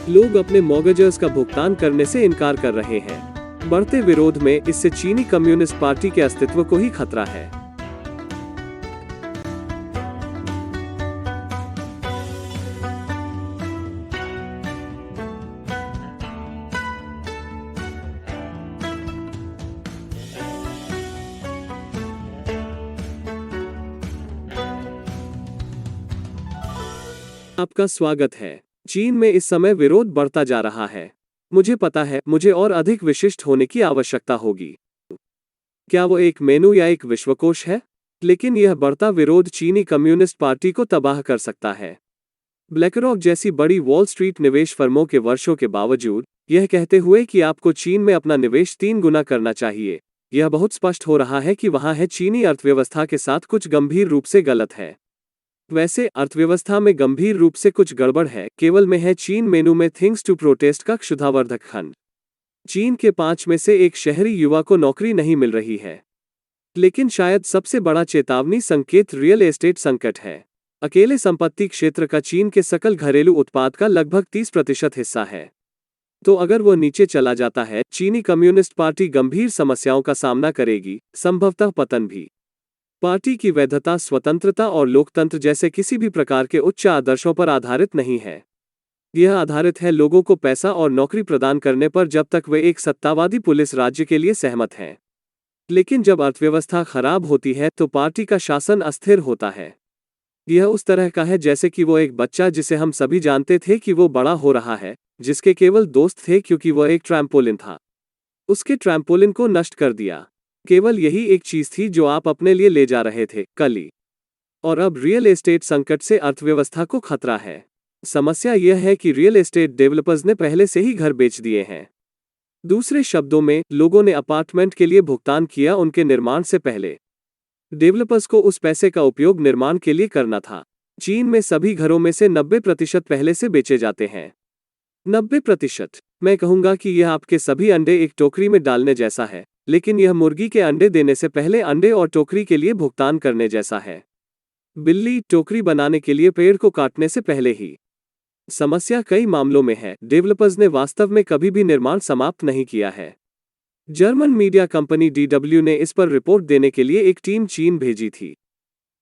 लोग अपने मॉर्गेजेस का भुगतान करने से इनकार कर रहे हैं। बढ़ते विरोध में इससे चीनी कम्युनिस्ट पार्टी के अस्तित्व को ही खतरा है। आपका स्वागत है। चीन में इस समय विरोध बढ़ता जा रहा है। मुझे पता है, मुझे और अधिक विशिष्ट होने की आवश्यकता होगी। क्या वो एक मेनू या एक विश्वकोश है? लेकिन यह बढ़ता विरोध चीनी कम्युनिस्ट पार्टी को तबाह कर सकता है। ब्लैकरॉक जैसी बड़ी वॉल स्ट्रीट निवेश फर्मों के वर्षों के बावजूद यह कहते हुए कि आपको चीन में अपना निवेश 3 गुना करना चाहिए, यह बहुत स्पष्ट हो रहा है कि वहां है चीनी अर्थव्यवस्था के साथ कुछ गंभीर रूप से गलत है। वैसे अर्थव्यवस्था में गंभीर रूप से कुछ गड़बड़ है केवल में है चीन मेनू में थिंग्स टू प्रोटेस्ट का क्षुधावर्धक खंड। चीन के 5 में से 1 शहरी युवा को नौकरी नहीं मिल रही है। लेकिन शायद सबसे बड़ा चेतावनी संकेत रियल एस्टेट संकट है। अकेले संपत्ति क्षेत्र का चीन के सकल घरेलू उत्पाद का लगभग 30% हिस्सा है। तो अगर वो नीचे चला जाता है, चीनी कम्युनिस्ट पार्टी गंभीर समस्याओं का सामना करेगी, संभवतः पतन भी। पार्टी की वैधता स्वतंत्रता और लोकतंत्र जैसे किसी भी प्रकार के उच्च आदर्शों पर आधारित नहीं है। यह आधारित है लोगों को पैसा और नौकरी प्रदान करने पर जब तक वे एक सत्तावादी पुलिस राज्य के लिए सहमत हैं। लेकिन जब अर्थव्यवस्था खराब होती है तो पार्टी का शासन अस्थिर होता है। यह उस तरह का है जैसे कि वो एक बच्चा जिसे हम सभी जानते थे कि वो बड़ा हो रहा है, जिसके केवल दोस्त थे क्योंकि वह एक ट्रैम्पोलिन था। उसके ट्रैम्पोलिन को नष्ट कर दिया। केवल यही एक चीज थी जो आप अपने लिए ले जा रहे थे, कली। और अब रियल एस्टेट संकट से अर्थव्यवस्था को खतरा है। समस्या यह है कि रियल एस्टेट डेवलपर्स ने पहले से ही घर बेच दिए हैं। दूसरे शब्दों में, लोगों ने अपार्टमेंट के लिए भुगतान किया उनके निर्माण से पहले। डेवलपर्स को उस पैसे का उपयोग निर्माण के लिए करना था। चीन में सभी घरों में से 90% पहले से बेचे जाते हैं। 90%। मैं कहूंगा कि यह आपके सभी अंडे एक टोकरी में डालने जैसा है, लेकिन यह मुर्गी के अंडे देने से पहले अंडे और टोकरी के लिए भुगतान करने जैसा है। बिल्ली टोकरी बनाने के लिए पेड़ को काटने से पहले ही। समस्या कई मामलों में है, डेवलपर्स ने वास्तव में कभी भी निर्माण समाप्त नहीं किया है। जर्मन मीडिया कंपनी DW ने इस पर रिपोर्ट देने के लिए एक टीम चीन भेजी थी।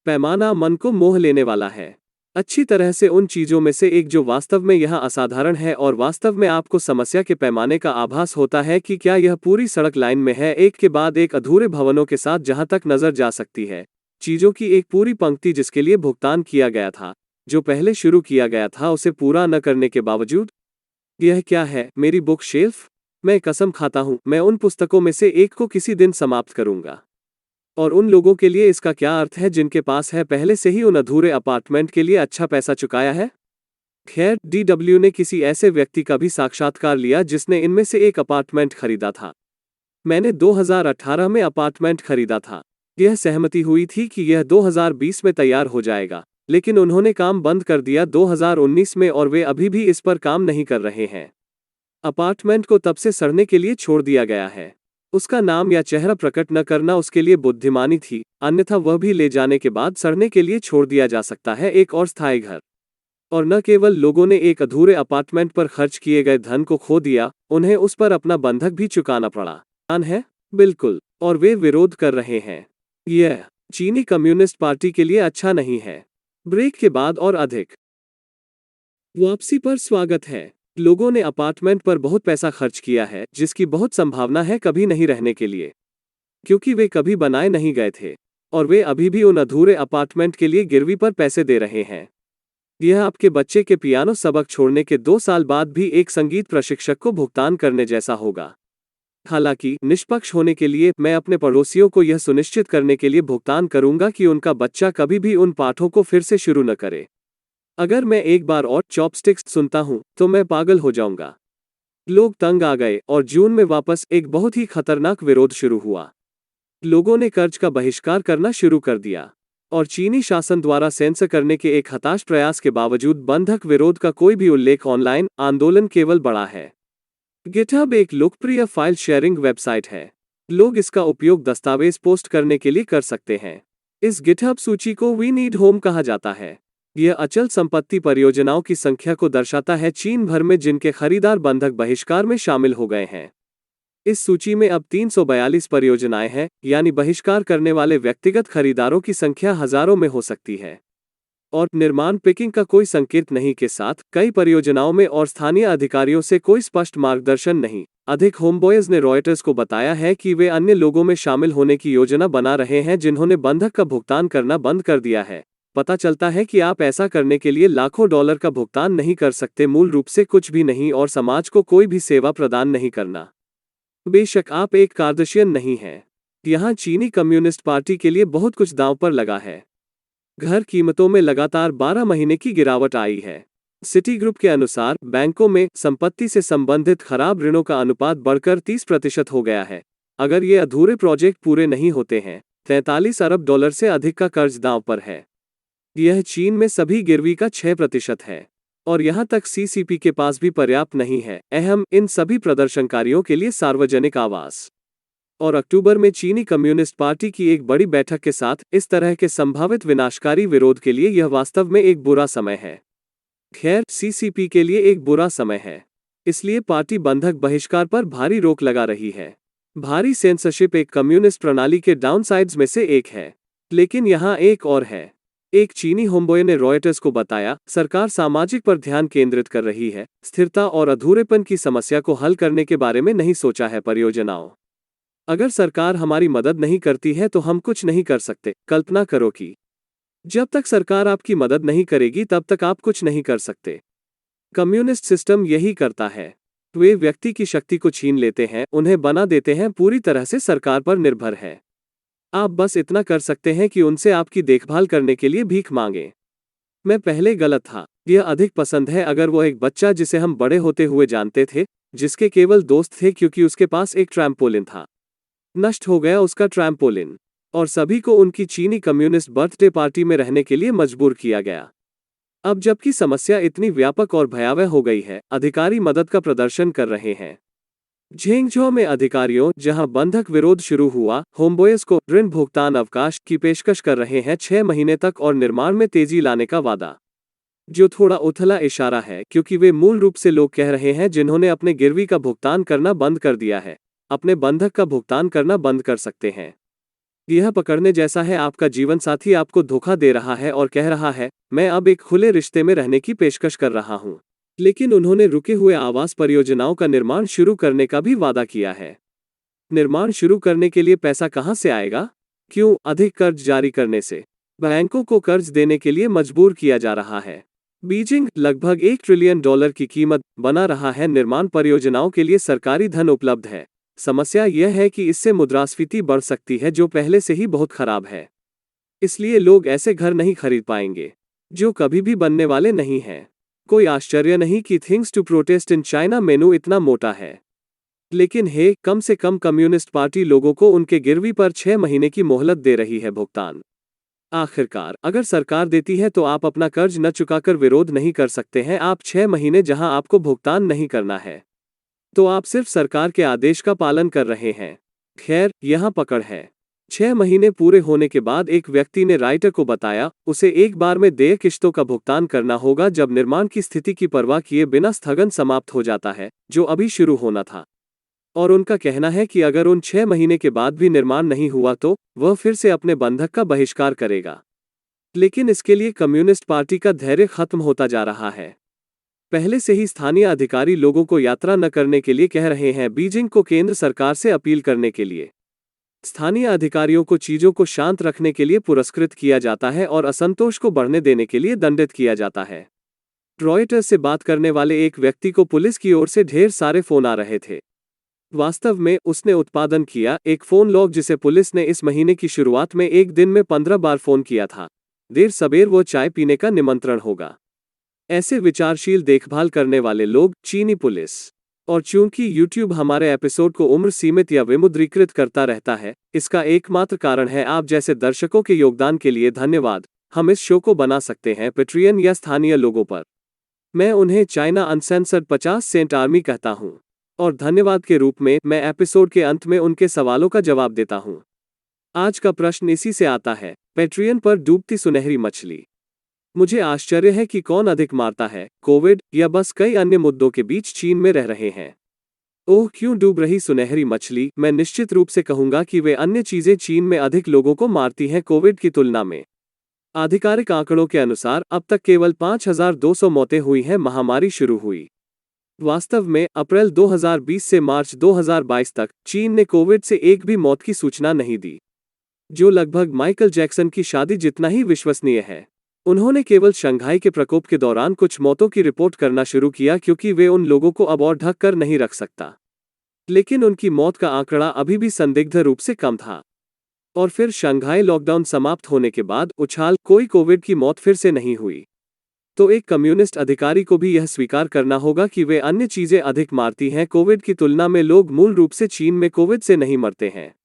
पैमाना मन को मोह लेने वाला है। अच्छी तरह से उन चीजों में से एक जो वास्तव में यहाँ असाधारण है और वास्तव में आपको समस्या के पैमाने का आभास होता है कि क्या यह पूरी सड़क लाइन में है, एक के बाद एक अधूरे भवनों के साथ जहां तक नजर जा सकती है। चीजों की एक पूरी पंक्ति जिसके लिए भुगतान किया गया था, जो पहले शुरू किया गया था उसे पूरा न करने के बावजूद। यह क्या है? मेरी बुक शेल्फ? मैं कसम खाता हूं, मैं उन पुस्तकों में से एक को किसी दिन समाप्त करूंगा। और उन लोगों के लिए इसका क्या अर्थ है जिनके पास है पहले से ही उन अधूरे अपार्टमेंट के लिए अच्छा पैसा चुकाया है? खैर, DW ने किसी ऐसे व्यक्ति का भी साक्षात्कार लिया जिसने इनमें से एक अपार्टमेंट खरीदा था। मैंने 2018 में अपार्टमेंट खरीदा था। यह सहमति हुई थी कि यह 2020 में तैयार हो जाएगा, लेकिन उन्होंने काम बंद कर दिया 2019 में और वे अभी भी इस पर काम नहीं कर रहे हैं। अपार्टमेंट को तब से सड़ने के लिए छोड़ दिया गया है। उसका नाम या चेहरा प्रकट न करना उसके लिए बुद्धिमानी थी, अन्यथा वह भी ले जाने के बाद सड़ने के लिए छोड़ दिया जा सकता है एक और स्थायी घर। और न केवल लोगों ने एक अधूरे अपार्टमेंट पर खर्च किए गए धन को खो दिया, उन्हें उस पर अपना बंधक भी चुकाना पड़ा। है बिल्कुल, और वे विरोध कर रहे हैं। यह चीनी कम्युनिस्ट पार्टी के लिए अच्छा नहीं है। ब्रेक के बाद और अधिक वापसी पर स्वागत है। लोगों ने अपार्टमेंट पर बहुत पैसा खर्च किया है जिसकी बहुत संभावना है कभी नहीं रहने के लिए, क्योंकि वे कभी बनाए नहीं गए थे और वे अभी भी उन अधूरे अपार्टमेंट के लिए गिरवी पर पैसे दे रहे हैं। यह आपके बच्चे के पियानो सबक छोड़ने के 2 साल बाद भी एक संगीत प्रशिक्षक को भुगतान करने जैसा होगा। हालांकि निष्पक्ष होने के लिए मैं अपने पड़ोसियों को यह सुनिश्चित करने के लिए भुगतान करूंगा कि उनका बच्चा कभी भी उन पाठों को फिर से शुरू न करे। अगर मैं एक बार और चॉपस्टिक्स सुनता हूं तो मैं पागल हो जाऊंगा। लोग तंग आ गए और जून में वापस एक बहुत ही खतरनाक विरोध शुरू हुआ। लोगों ने कर्ज का बहिष्कार करना शुरू कर दिया और चीनी शासन द्वारा सेंसर करने के एक हताश प्रयास के बावजूद बंधक विरोध का कोई भी उल्लेख ऑनलाइन आंदोलन केवल बढ़ा है। गिटहब एक लोकप्रिय फाइल शेयरिंग वेबसाइट है। लोग इसका उपयोग दस्तावेज पोस्ट करने के लिए कर सकते हैं। इस गिटहब सूची को वी नीड होम कहा जाता है। यह अचल संपत्ति परियोजनाओं की संख्या को दर्शाता है चीन भर में जिनके खरीदार बंधक बहिष्कार में शामिल हो गए हैं। इस सूची में अब 342 परियोजनाएं हैं, यानी बहिष्कार करने वाले व्यक्तिगत खरीदारों की संख्या हजारों में हो सकती है। और निर्माण पिकिंग का कोई संकेत नहीं के साथ कई परियोजनाओं में और स्थानीय अधिकारियों से कोई स्पष्ट मार्गदर्शन नहीं। अधिक होमबॉयज ने रॉयटर्स को बताया है कि वे अन्य लोगों में शामिल होने की योजना बना रहे हैं जिन्होंने बंधक का भुगतान करना बंद कर दिया है। पता चलता है कि आप ऐसा करने के लिए लाखों डॉलर का भुगतान नहीं कर सकते, मूल रूप से कुछ भी नहीं, और समाज को कोई भी सेवा प्रदान नहीं करना। बेशक आप एक कार्दशियन नहीं हैं। यहाँ चीनी कम्युनिस्ट पार्टी के लिए बहुत कुछ दांव पर लगा है। घर कीमतों में लगातार 12 महीने की गिरावट आई है। सिटी ग्रुप के अनुसार बैंकों में संपत्ति से संबंधित खराब ऋणों का अनुपात बढ़कर 30% हो गया है। अगर ये अधूरे प्रोजेक्ट पूरे नहीं होते हैं, 43 अरब डॉलर से अधिक का कर्ज दांव पर है। यह चीन में सभी गिरवी का 6% है। और यहाँ तक सीसीपी के पास भी पर्याप्त नहीं है अहम इन सभी प्रदर्शनकारियों के लिए सार्वजनिक आवास। और अक्टूबर में चीनी कम्युनिस्ट पार्टी की एक बड़ी बैठक के साथ इस तरह के संभावित विनाशकारी विरोध के लिए यह वास्तव में एक बुरा समय है। खैर, सीसीपी के लिए एक बुरा समय है, इसलिए पार्टी बंधक बहिष्कार पर भारी रोक लगा रही है। भारी सेंसरशिप एक कम्युनिस्ट प्रणाली के डाउनसाइड्स में से एक है। लेकिन यहाँ एक और है। एक चीनी होमबॉय ने रॉयटर्स को बताया, सरकार सामाजिक पर ध्यान केंद्रित कर रही है, स्थिरता और अधूरेपन की समस्या को हल करने के बारे में नहीं सोचा है परियोजनाओं। अगर सरकार हमारी मदद नहीं करती है तो हम कुछ नहीं कर सकते। कल्पना करो कि जब तक सरकार आपकी मदद नहीं करेगी तब तक आप कुछ नहीं कर सकते। कम्युनिस्ट सिस्टम यही करता है। वे व्यक्ति की शक्ति को छीन लेते हैं, उन्हें बना देते हैं पूरी तरह से सरकार पर निर्भर है। आप बस इतना कर सकते हैं कि उनसे आपकी देखभाल करने के लिए भीख मांगे। मैं पहले गलत था। यह अधिक पसंद है अगर वो एक बच्चा जिसे हम बड़े होते हुए जानते थे, जिसके केवल दोस्त थे क्योंकि उसके पास एक ट्रैम्पोलिन था। नष्ट हो गया उसका ट्रैम्पोलिन, और सभी को उनकी चीनी कम्युनिस्ट बर्थडे पार्टी में रहने के लिए मजबूर किया गया। अब जबकि समस्या इतनी व्यापक और भयावह हो गई है, अधिकारी मदद का प्रदर्शन कर रहे हैं। झेंगझो में अधिकारियों, जहां बंधक विरोध शुरू हुआ, होमबॉयज को ऋण भुगतान अवकाश की पेशकश कर रहे हैं 6 महीने तक और निर्माण में तेजी लाने का वादा, जो थोड़ा उथला इशारा है क्योंकि वे मूल रूप से लोग कह रहे हैं जिन्होंने अपने गिरवी का भुगतान करना बंद कर दिया है, अपने बंधक का भुगतान करना बंद कर सकते हैं। यह पकड़ने जैसा है, आपका जीवन साथी आपको धोखा दे रहा है और कह रहा है, मैं अब एक खुले रिश्ते में रहने की पेशकश कर रहा हूं। लेकिन उन्होंने रुके हुए आवास परियोजनाओं का निर्माण शुरू करने का भी वादा किया है। निर्माण शुरू करने के लिए पैसा कहां से आएगा? क्यों? अधिक कर्ज जारी करने से। बैंकों को कर्ज देने के लिए मजबूर किया जा रहा है। बीजिंग लगभग $1 ट्रिलियन की कीमत बना रहा है निर्माण परियोजनाओं के लिए सरकारी धन उपलब्ध है। समस्या यह है कि इससे मुद्रास्फीति बढ़ सकती है जो पहले से ही बहुत खराब है। इसलिए लोग ऐसे घर नहीं खरीद पाएंगे जो कभी भी बनने वाले नहीं हैं। कोई आश्चर्य नहीं कि things to protest in China menu इतना मोटा है। लेकिन कम से कम कम्युनिस्ट पार्टी लोगों को उनके गिरवी पर 6 महीने की मोहलत दे रही है भुगतान। आखिरकार, अगर सरकार देती है तो आप अपना कर्ज न चुकाकर विरोध नहीं कर सकते हैं। आप 6 महीने जहां आपको भुगतान नहीं करना है, तो आप सिर्फ सरकार के आदेश का पालन कर रहे हैं। खैर, यहाँ पकड़ है। 6 महीने पूरे होने के बाद एक व्यक्ति ने राइटर को बताया, उसे एक बार में देय किश्तों का भुगतान करना होगा जब निर्माण की स्थिति की परवाह किए बिना स्थगन समाप्त हो जाता है, जो अभी शुरू होना था। और उनका कहना है कि अगर उन 6 महीने के बाद भी निर्माण नहीं हुआ तो वह फिर से अपने बंधक का बहिष्कार करेगा। लेकिन इसके लिए कम्युनिस्ट पार्टी का धैर्य खत्म होता जा रहा है। पहले से ही स्थानीय अधिकारी लोगों को यात्रा न करने के लिए कह रहे हैं, बीजिंग को केंद्र सरकार से अपील करने के लिए। स्थानीय अधिकारियों को चीजों को शांत रखने के लिए पुरस्कृत किया जाता है और असंतोष को बढ़ने देने के लिए दंडित किया जाता है। रॉयटर्स से बात करने वाले एक व्यक्ति को पुलिस की ओर से ढेर सारे फोन आ रहे थे। वास्तव में उसने उत्पादन किया एक फोन लॉग जिसे पुलिस ने इस महीने की शुरुआत में एक दिन में 15 बार फोन किया था। देर सबेर वो चाय पीने का निमंत्रण होगा। ऐसे विचारशील देखभाल करने वाले लोग, चीनी पुलिस। और चूंकि YouTube हमारे एपिसोड को उम्र सीमित या विमुद्रीकृत करता रहता है, इसका एकमात्र कारण है आप जैसे दर्शकों के योगदान के लिए धन्यवाद। हम इस शो को बना सकते हैं पेट्रियन या स्थानीय लोगों पर। मैं उन्हें चाइना अनसेंसर्ड 50 सेंट आर्मी कहता हूं। और धन्यवाद के रूप में मैं एपिसोड के अंत में उनके सवालों का जवाब देता हूं। आज का प्रश्न इसी से आता है, पेट्रियन पर डूबती सुनहरी मछली। मुझे आश्चर्य है कि कौन अधिक मारता है, कोविड या बस कई अन्य मुद्दों के बीच चीन में रह रहे हैं। ओह क्यों डूब रही सुनहरी मछली। मैं निश्चित रूप से कहूंगा कि वे अन्य चीजें चीन में अधिक लोगों को मारती हैं कोविड की तुलना में। आधिकारिक आंकड़ों के अनुसार अब तक केवल 5,200 मौतें हुई हैं महामारी शुरू हुई। वास्तव में अप्रैल 2020 से मार्च 2022 तक चीन ने कोविड से एक भी मौत की सूचना नहीं दी, जो लगभग माइकल जैक्सन की शादी जितना ही विश्वसनीय है। उन्होंने केवल शंघाई के प्रकोप के दौरान कुछ मौतों की रिपोर्ट करना शुरू किया क्योंकि वे उन लोगों को अब और ढक कर नहीं रख सकता। लेकिन उनकी मौत का आंकड़ा अभी भी संदिग्ध रूप से कम था। और फिर शंघाई लॉकडाउन समाप्त होने के बाद उछाल, कोई कोविड की मौत फिर से नहीं हुई। तो एक कम्युनिस्ट अधिकारी को भी यह स्वीकार करना होगा कि वे अन्य चीजें अधिक मारती हैं कोविड की तुलना में। लोग मूल रूप से चीन में कोविड से नहीं मरते हैं,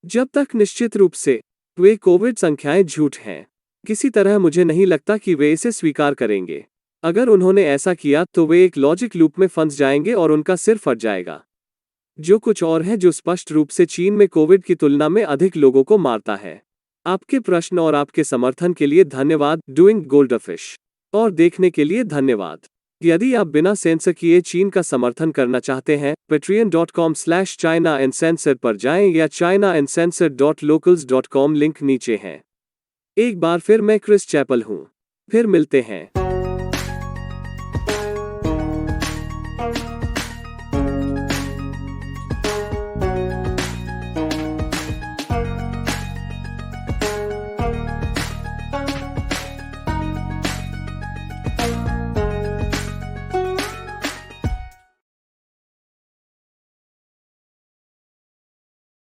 जब तक निश्चित रूप से वे कोविड संख्याएं झूठ हैं। किसी तरह मुझे नहीं लगता कि वे इसे स्वीकार करेंगे। अगर उन्होंने ऐसा किया तो वे एक लॉजिक लूप में फंस जाएंगे और उनका सिर फट जाएगा। जो कुछ और है जो स्पष्ट रूप से चीन में कोविड की तुलना में अधिक लोगों को मारता है। आपके प्रश्न और आपके समर्थन के लिए धन्यवाद। डूइंग गोल्डफिश और देखने के लिए धन्यवाद। यदि आप बिना सेंसर किए चीन का समर्थन करना चाहते हैं, patreon.com/ChinaUncensored पर जाएं या ChinaUncensored.locals.com लिंक नीचे है। एक बार फिर मैं क्रिस चैपल हूँ। फिर मिलते हैं।